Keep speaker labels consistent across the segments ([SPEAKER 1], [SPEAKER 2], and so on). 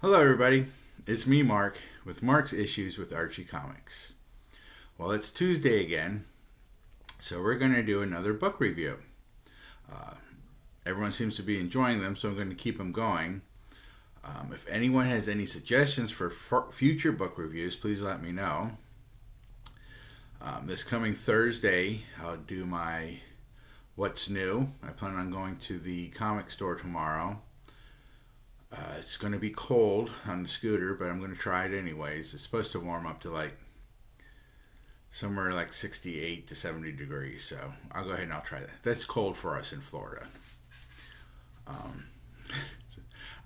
[SPEAKER 1] Hello, everybody. It's me, Mark, with Mark's Issues with Archie Comics. Well, it's Tuesday again, so we're going to do another book review. Everyone seems to be enjoying them, so I'm going to keep them going. If anyone has any suggestions for future book reviews, please let me know. This coming Thursday, I'll do my What's New. I plan on going to the comic store tomorrow. It's going to be cold on the scooter, but I'm going to try it anyways. It's supposed to warm up to somewhere like 68 to 70 degrees, so I'll go ahead and I'll try that. That's cold for us in Florida.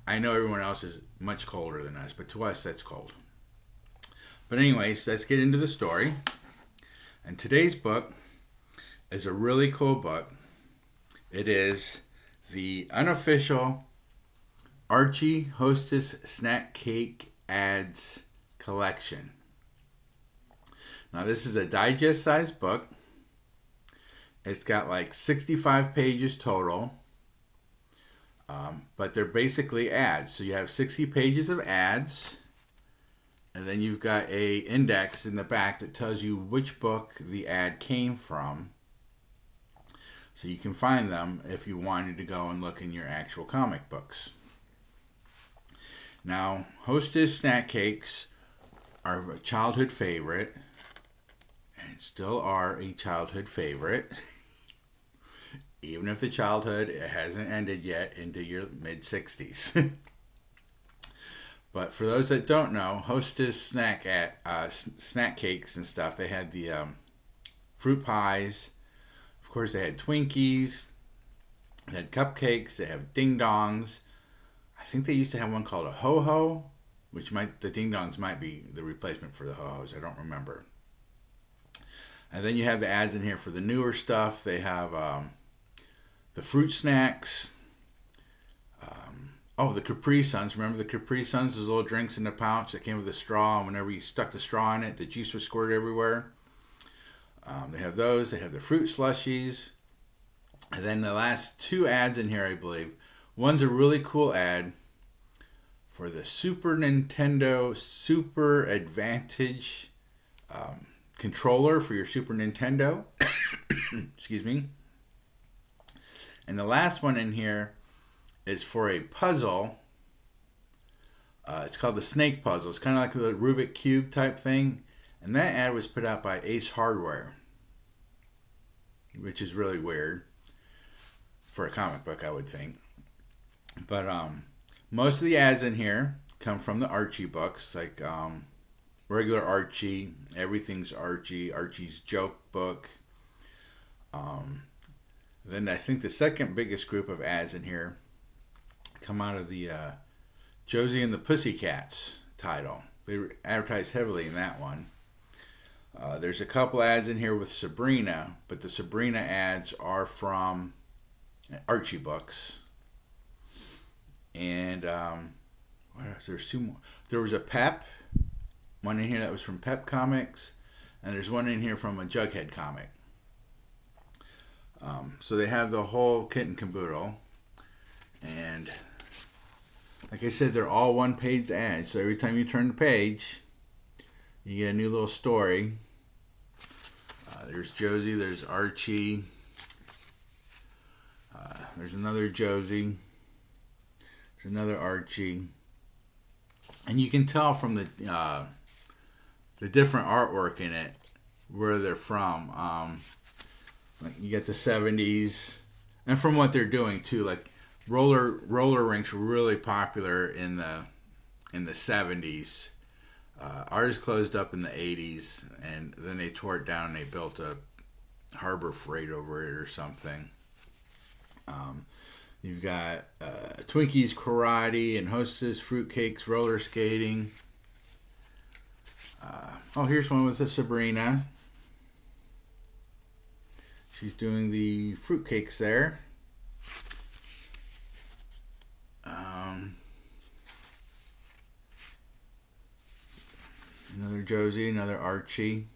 [SPEAKER 1] I know everyone else is much colder than us, but to us that's cold. But anyways, let's get into the story. And today's book is a really cool book. It is the unofficial Archie Hostess Snack Cake Ads Collection. Now this is a digest-sized book. It's got like 65 pages total. But they're basically ads. So you have 60 pages of ads. And then you've got a index in the back that tells you which book the ad came from. So you can find them if you wanted to go and look in your actual comic books. Now, Hostess snack cakes are a childhood favorite, and still are a childhood favorite, even if the childhood hasn't ended yet into your mid-60s. But for those that don't know, Hostess snack cakes and stuff, they had the fruit pies. Of course, they had Twinkies. They had cupcakes. They have ding-dongs. I think they used to have one called a ho-ho, the ding-dongs might be the replacement for the ho-hos. I don't remember. And then you have the ads in here for the newer stuff. They have the fruit snacks. The Capri Suns. Remember the Capri Suns, those little drinks in the pouch that came with a straw, and whenever you stuck the straw in it, the juice would squirt everywhere. They have those. They have the fruit slushies. And then the last two ads in here, I believe. One's a really cool ad for the Super Nintendo Super Advantage controller for your Super Nintendo. Excuse me. And the last one in here is for a puzzle. It's called the Snake Puzzle. It's kind of like the Rubik Cube type thing. And that ad was put out by Ace Hardware, which is really weird for a comic book, I would think. But most of the ads in here come from the Archie books, like regular Archie, Everything's Archie, Archie's Joke Book. Then I think the second biggest group of ads in here come out of the Josie and the Pussycats title. They advertise heavily in that one. There's a couple ads in here with Sabrina, but the Sabrina ads are from Archie books. And what else? There's two more. There was a Pep, one in here that was from Pep Comics, and there's one in here from a Jughead comic. So they have the whole kit and caboodle. And like I said, they're all one-page ads. So every time you turn the page, you get a new little story. There's Josie, there's Archie, there's another Josie, there's another Archie. And you can tell from the different artwork in it where they're from. Like you get the 70s, and from what they're doing too, like roller rinks were really popular in the 70s. Ours closed up in the 80s, and then they tore it down and they built a Harbor Freight over it or something. You've got Twinkies Karate and Hostess Fruitcakes Roller Skating. Here's one with a Sabrina. She's doing the fruitcakes there. Another Josie, another Archie.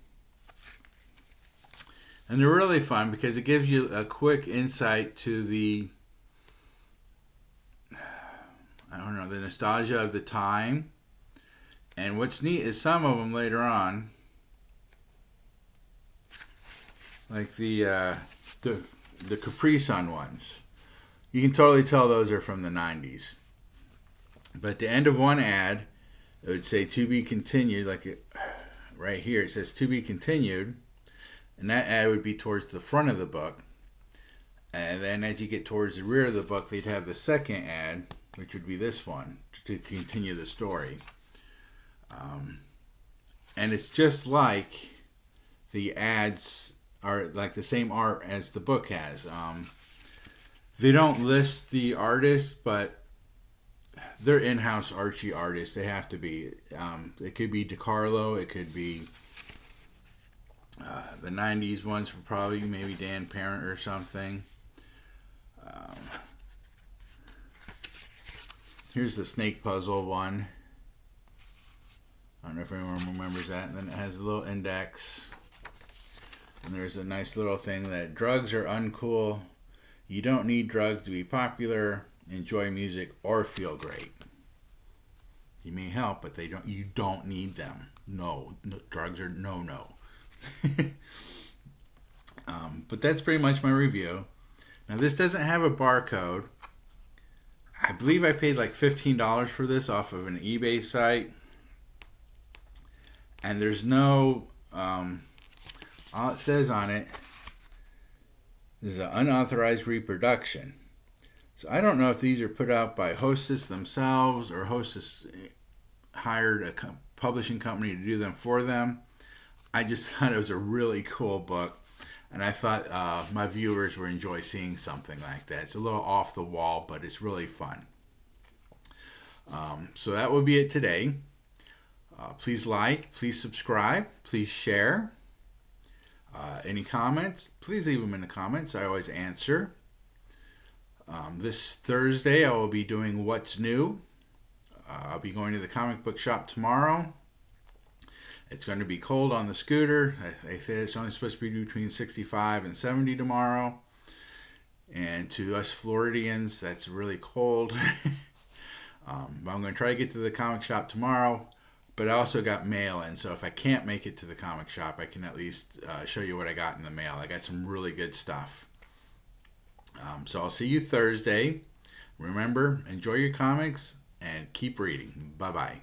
[SPEAKER 1] And they're really fun because it gives you a quick insight to the the nostalgia of the time. And what's neat is some of them later on, like the Capri Sun ones, you can totally tell those are from the 90s. But at the end of one ad, it would say to be continued, right here it says to be continued, and that ad would be towards the front of the book. And then as you get towards the rear of the book, they'd have the second ad, which would be this one, to continue the story. And it's just like the ads are like the same art as the book has. They don't list the artists, but they're in-house Archie artists. They have to be. It could be DiCarlo. It could be the 90s ones were probably maybe Dan Parent or something. Here's the snake puzzle one. I don't know if anyone remembers that. And then it has a little index. And there's a nice little thing that drugs are uncool. You don't need drugs to be popular, enjoy music, or feel great. You may help, but you don't need them. No, drugs are no. But that's pretty much my review. Now this doesn't have a barcode. I believe I paid like $15 for this off of an eBay site. And there's no, all it says on it is an unauthorized reproduction. So I don't know if these are put out by Hostess themselves or Hostess hired a publishing company to do them for them. I just thought it was a really cool book. And I thought my viewers would enjoy seeing something like that. It's a little off the wall, but it's really fun. So that will be it today. Please like, please subscribe, please share. Any comments, please leave them in the comments. I always answer. This Thursday, I will be doing What's New. I'll be going to the comic book shop tomorrow. It's going to be cold on the scooter. They say it's only supposed to be between 65 and 70 tomorrow. And to us Floridians, that's really cold. But I'm going to try to get to the comic shop tomorrow. But I also got mail in, so if I can't make it to the comic shop, I can at least show you what I got in the mail. I got some really good stuff. So I'll see you Thursday. Remember, enjoy your comics and keep reading. Bye-bye.